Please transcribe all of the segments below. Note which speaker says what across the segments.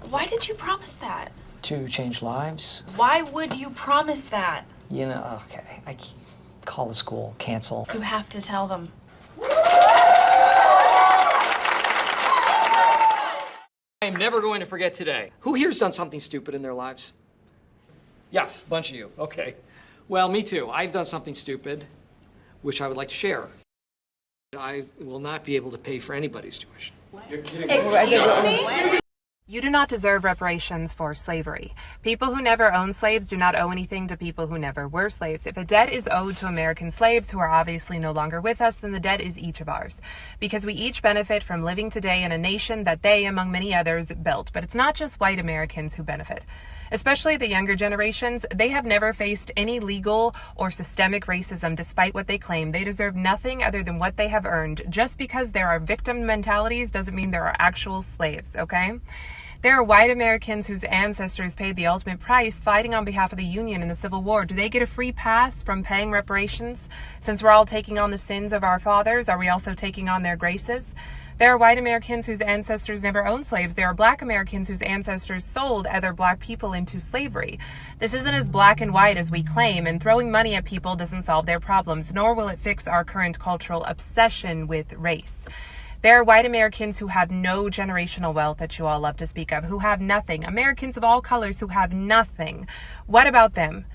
Speaker 1: Why did you promise that?
Speaker 2: To change lives.
Speaker 1: Why would you promise that?
Speaker 2: You know, okay, call the school, cancel.
Speaker 1: You have to tell them.
Speaker 3: I am never going to forget today. Who here's done something stupid in their lives? Yes, a bunch of you. Okay. Well, me too. I've done something stupid, which I would like to share. I will not be able to pay for anybody's tuition.
Speaker 4: You're kidding. Excuse me?
Speaker 5: You do not deserve reparations for slavery. People who never owned slaves do not owe anything to people who never were slaves. If a debt is owed to American slaves who are obviously no longer with us, then the debt is each of ours. Because we each benefit from living today in a nation that they, among many others, built. But it's not just white Americans who benefit. Especially the younger generations, they have never faced any legal or systemic racism despite what they claim. They deserve nothing other than what they have earned. Just because there are victim mentalities doesn't mean there are actual slaves, okay? There are white Americans whose ancestors paid the ultimate price fighting on behalf of the Union in the Civil War. Do they get a free pass from paying reparations? Since we're all taking on the sins of our fathers, are we also taking on their graces? There are white Americans whose ancestors never owned slaves. There are black Americans whose ancestors sold other black people into slavery. This isn't as black and white as we claim, and throwing money at people doesn't solve their problems, nor will it fix our current cultural obsession with race. There are white Americans who have no generational wealth that you all love to speak of, who have nothing. Americans of all colors who have nothing. What about them?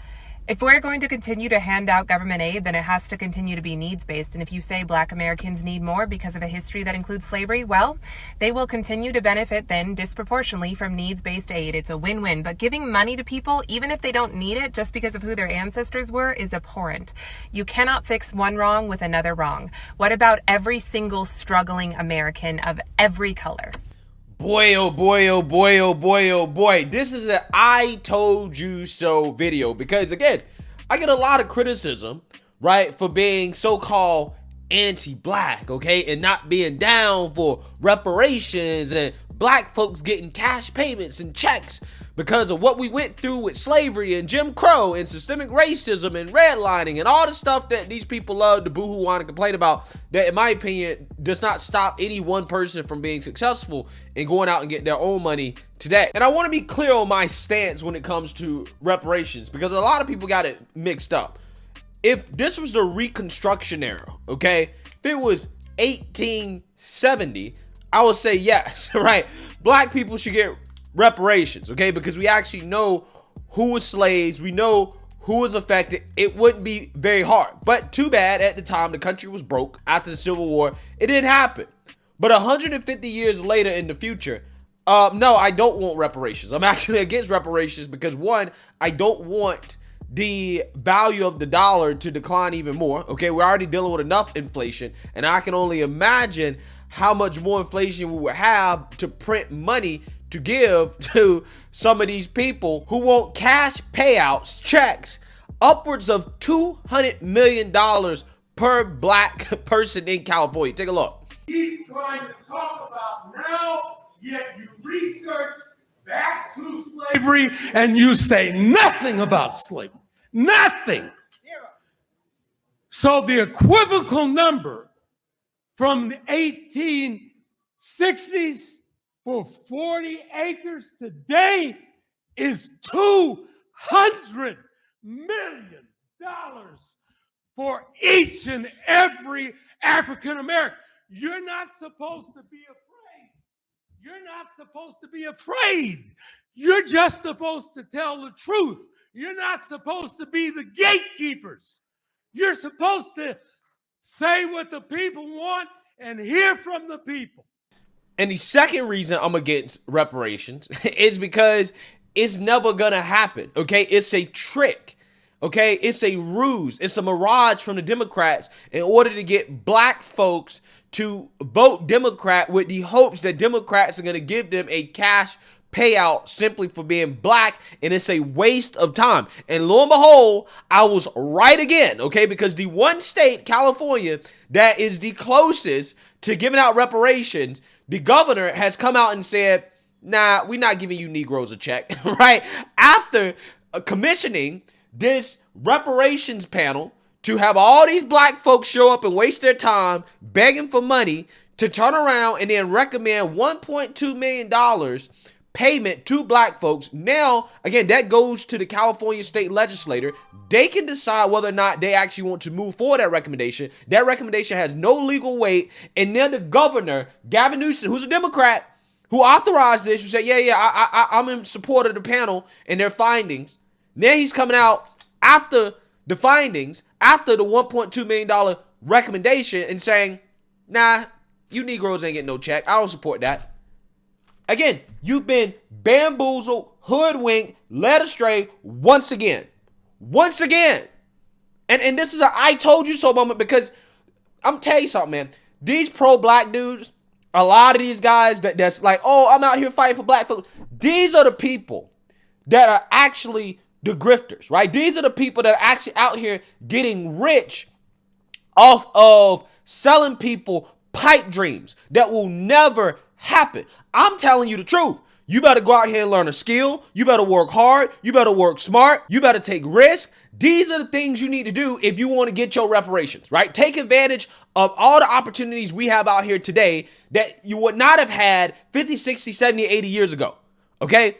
Speaker 5: If we're going to continue to hand out government aid, then it has to continue to be needs-based. And if you say black Americans need more because of a history that includes slavery, well, they will continue to benefit then disproportionately from needs-based aid. It's a win-win. But giving money to people, even if they don't need it, just because of who their ancestors were, is abhorrent. You cannot fix one wrong with another wrong. What about every single struggling American of every color?
Speaker 4: Boy, oh boy, oh boy, oh boy, oh boy. This is an I told you so video because, again, I get a lot of criticism, right, for being so-called anti-black, okay, and not being down for reparations and black folks getting cash payments and checks because of what we went through with slavery and Jim Crow and systemic racism and redlining and all the stuff that these people love to boohoo on and complain about, that in my opinion does not stop any one person from being successful and going out and getting their own money today. And I want to be clear on my stance when it comes to reparations because a lot of people got it mixed up. If this was the Reconstruction era, okay, if it was 1870, I would say yes, right? Black people should get reparations, okay, because we actually know who was slaves, we know who was affected. It wouldn't be very hard, but too bad at the time the country was broke after the Civil War. It didn't happen. But 150 years later in the future, no, I don't want reparations. I'm actually against reparations because, one, I don't want the value of the dollar to decline even more. Okay, we're already dealing with enough inflation, and I can only imagine how much more inflation we would have to print money to give to some of these people who want cash payouts, checks, upwards of $200 million per black person in California. Take a look.
Speaker 6: Keep trying to talk about now, yet you research back to slavery and you say nothing about slavery. Nothing. So the equivocal number from the 1860s for 40 acres today is $200 million for each and every African American. You're not supposed to be afraid. You're not supposed to be afraid. You're just supposed to tell the truth. You're not supposed to be the gatekeepers. You're supposed to say what the people want and hear from the people.
Speaker 4: And the second reason I'm against reparations is because it's never gonna happen, okay? It's a trick, okay? It's a ruse. It's a mirage from the Democrats in order to get black folks to vote Democrat with the hopes that Democrats are gonna give them a cash payout simply for being black, and it's a waste of time. And lo and behold, I was right again, okay? Because the one state, California, that is the closest to giving out reparations, the governor has come out and said, nah, we're not giving you Negroes a check, right? After commissioning this reparations panel to have all these black folks show up and waste their time begging for money to turn around and then recommend $1.2 million payment to black folks. Now, again, that goes to the California state legislator. They can decide whether or not they actually want to move forward that recommendation. That recommendation has no legal weight. And then the governor, Gavin Newsom, who's a Democrat, who authorized this, who said, I'm in support of the panel and their findings. Now he's coming out after the findings, after the $1.2 million recommendation, and saying, nah, you Negroes ain't getting no check. I don't support that. Again, you've been bamboozled, hoodwinked, led astray once again. Once again. And this is a I told you so moment, because I'm telling you something, man. These pro-black dudes, a lot of these guys that's like, oh, I'm out here fighting for black folks. These are the people that are actually the grifters, right? These are the people that are actually out here getting rich off of selling people pipe dreams that will never happen. I'm telling you the truth. You better go out here and learn a skill. You better work hard. You better work smart. You better take risks. These are the things you need to do if you want to get your reparations, right? Take advantage of all the opportunities we have out here today that you would not have had 50, 60, 70, 80 years ago, okay?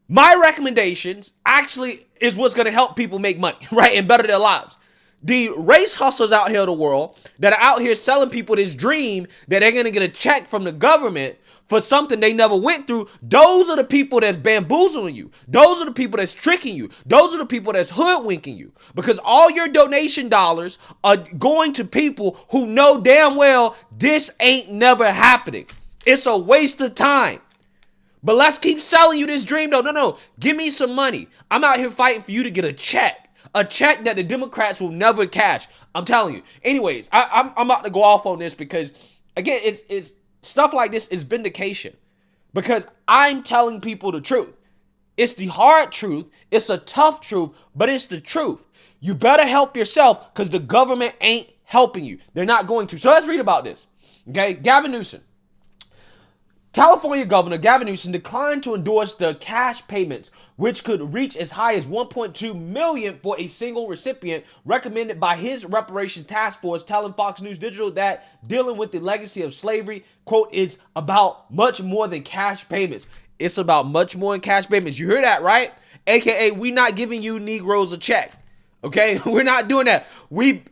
Speaker 4: My recommendations actually is what's going to help people make money, right, and better their lives. The race hustlers out here in the world that are out here selling people this dream that they're going to get a check from the government for something they never went through, those are the people that's bamboozling you. Those are the people that's tricking you. Those are the people that's hoodwinking you, because all your donation dollars are going to people who know damn well this ain't never happening. It's a waste of time. But let's keep selling you this dream though. No, give me some money. I'm out here fighting for you to get a check that the Democrats will never cash. I'm telling you. Anyways, I'm about to go off on this because, again, it's stuff like this is vindication, because I'm telling people the truth. It's the hard truth. It's a tough truth, but it's the truth. You better help yourself, because the government ain't helping you. They're not going to. So let's read about this. Okay, Gavin Newsom. California Governor Gavin Newsom declined to endorse the cash payments, which could reach as high as $1.2 million for a single recipient, recommended by his reparations task force, telling Fox News Digital that dealing with the legacy of slavery, quote, is about much more than cash payments. It's about much more than cash payments. You hear that, right? AKA, we not giving you Negroes a check. Okay? We're not doing that. We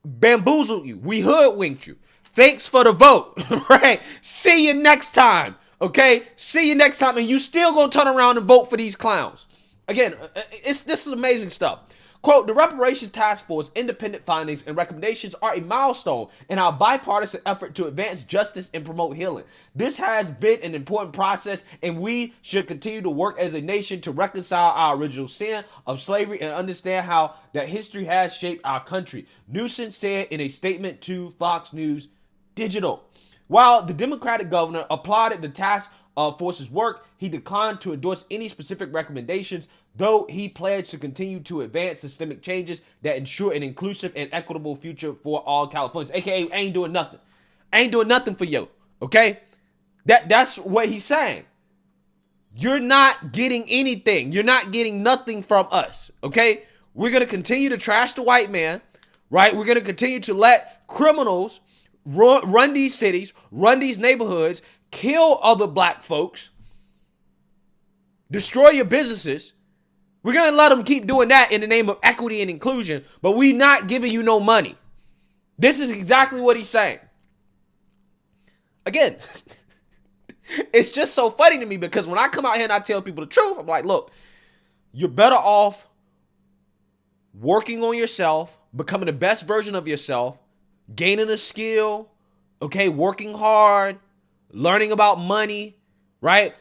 Speaker 4: bamboozled you. We hoodwinked you. Thanks for the vote, right? See you next time, okay? See you next time, and you still gonna turn around and vote for these clowns. Again, this is amazing stuff. Quote, the Reparations Task Force independent findings and recommendations are a milestone in our bipartisan effort to advance justice and promote healing. This has been an important process, and we should continue to work as a nation to reconcile our original sin of slavery and understand how that history has shaped our country, Newsom said in a statement to Fox News Digital. While the Democratic governor applauded the task force's work, he declined to endorse any specific recommendations, though he pledged to continue to advance systemic changes that ensure an inclusive and equitable future for all Californians. AKA, ain't doing nothing. Ain't doing nothing for you, okay? That's what he's saying. You're not getting anything. You're not getting nothing from us, okay? We're going to continue to trash the white man, right? We're going to continue to let criminals run these cities, run these neighborhoods, kill other black folks, destroy your businesses. We're going to let them keep doing that in the name of equity and inclusion, but we're not giving you no money. This is exactly what he's saying. Again, it's just so funny to me, because when I come out here and I tell people the truth, I'm like, look, you're better off working on yourself, becoming the best version of yourself, gaining a skill, okay, working hard, learning about money, right?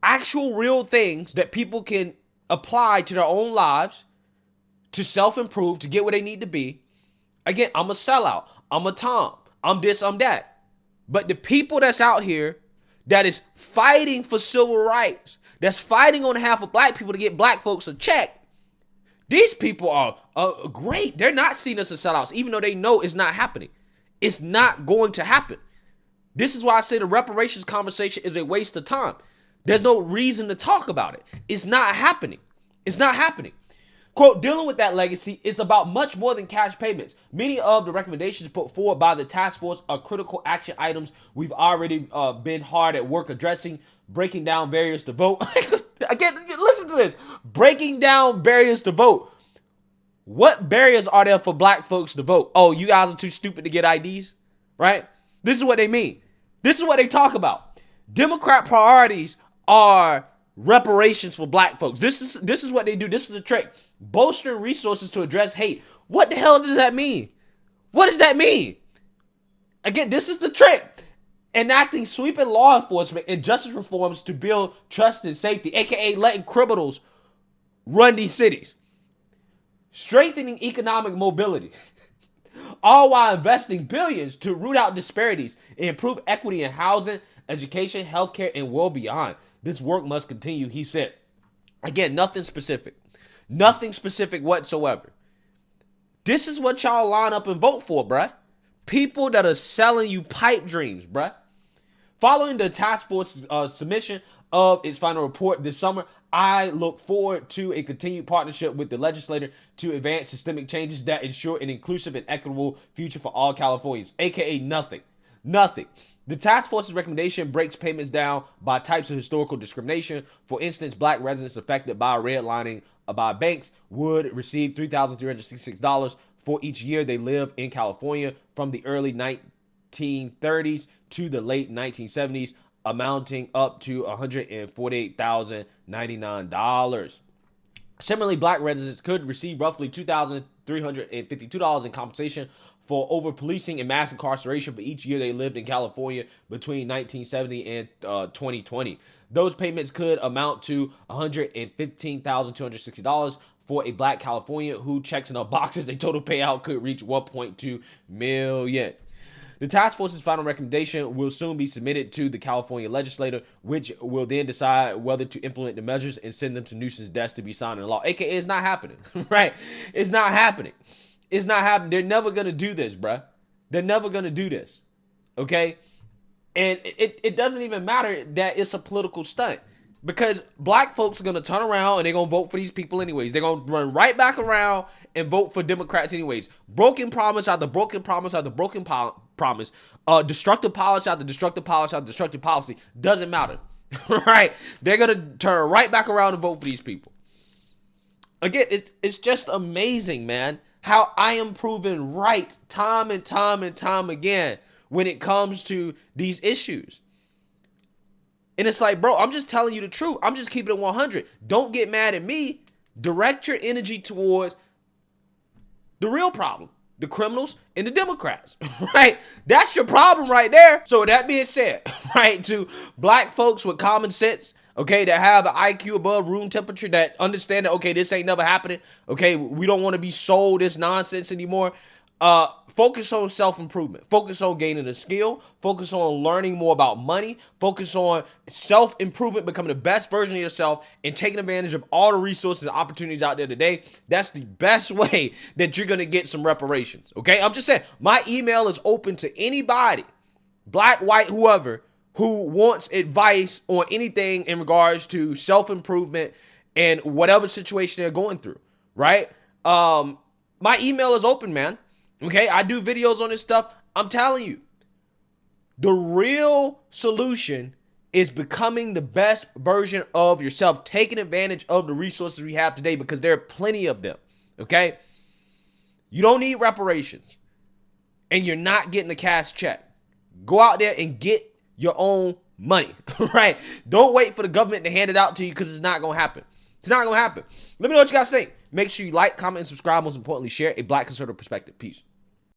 Speaker 4: Actual real things that people can apply to their own lives to self-improve, to get where they need to be. Again, I'm a sellout. I'm a Tom. I'm this, I'm that. But the people that's out here that is fighting for civil rights, that's fighting on behalf of black people to get black folks a check, these people are great. They're not seeing us as sellouts, even though they know it's not happening. It's not going to happen. This is why I say the reparations conversation is a waste of time. There's no reason to talk about it. It's not happening. It's not happening. Quote, dealing with that legacy is about much more than cash payments. Many of the recommendations put forward by the task force are critical action items we've already been hard at work addressing, breaking down barriers to vote. Again, listen to this. Breaking down barriers to vote. What barriers are there for black folks to vote? Oh, you guys are too stupid to get IDs, right? This is what they mean. This is what they talk about. Democrat priorities are reparations for black folks. This is what they do. This is the trick. Bolstering resources to address hate. What the hell does that mean? What does that mean? Again, this is the trick. Enacting sweeping law enforcement and justice reforms to build trust and safety, aka letting criminals run these cities. Strengthening economic mobility, all while investing billions to root out disparities and improve equity in housing, education, healthcare, and world beyond. This work must continue, he said. Again, nothing specific. Nothing specific whatsoever. This is what y'all line up and vote for, bruh. People that are selling you pipe dreams, bruh. Following the task force's submission of its final report this summer, I look forward to a continued partnership with the legislature to advance systemic changes that ensure an inclusive and equitable future for all Californians, aka nothing. Nothing. The task force's recommendation breaks payments down by types of historical discrimination. For instance, black residents affected by redlining by banks would receive $3,366 for each year they live in California from the early 1930s to the late 1970s, amounting up to $148,099. Similarly, black residents could receive roughly $2,352 in compensation for over-policing and mass incarceration for each year they lived in California between 1970 and 2020. Those payments could amount to $115,260 for a black Californian who checks enough boxes. A total payout could reach $1.2 million. The task force's final recommendation will soon be submitted to the California legislature, which will then decide whether to implement the measures and send them to Newsom's desk to be signed into law. AKA, it's not happening, right? It's not happening. It's not happening. They're never going to do this, bruh. They're never going to do this, okay? And it doesn't even matter that it's a political stunt, because black folks are going to turn around and they're going to vote for these people anyways. They're going to run right back around and vote for Democrats anyways. Broken promise after broken promise after broken promise. Destructive policy after destructive policy after destructive policy. Doesn't matter, right? They're going to turn right back around and vote for these people. Again, it's just amazing, man, how I am proven right time and time and time again when it comes to these issues. And it's like, bro, I'm just telling you the truth. I'm just keeping it 100. Don't get mad at me. Direct your energy towards the real problem, the criminals and the Democrats, right? That's your problem right there. So with that being said, right, to black folks with common sense, okay, that have an IQ above room temperature, that understand that, okay, this ain't never happening. Okay, we don't want to be sold this nonsense anymore. Focus on self-improvement. Focus on gaining a skill. Focus on learning more about money. Focus on self-improvement, becoming the best version of yourself, and taking advantage of all the resources and opportunities out there today. That's the best way that you're going to get some reparations, okay? I'm just saying, my email is open to anybody, black, white, whoever, who wants advice on anything in regards to self-improvement and whatever situation they're going through, right? My email is open, man. Okay, I do videos on this stuff. I'm telling you, the real solution is becoming the best version of yourself, taking advantage of the resources we have today, because there are plenty of them, okay? You don't need reparations, and you're not getting a cash check. Go out there and get your own money, right? Don't wait for the government to hand it out to you, because it's not going to happen. It's not going to happen. Let me know what you guys think. Make sure you like, comment, and subscribe. Most importantly, share a black conservative perspective. Peace.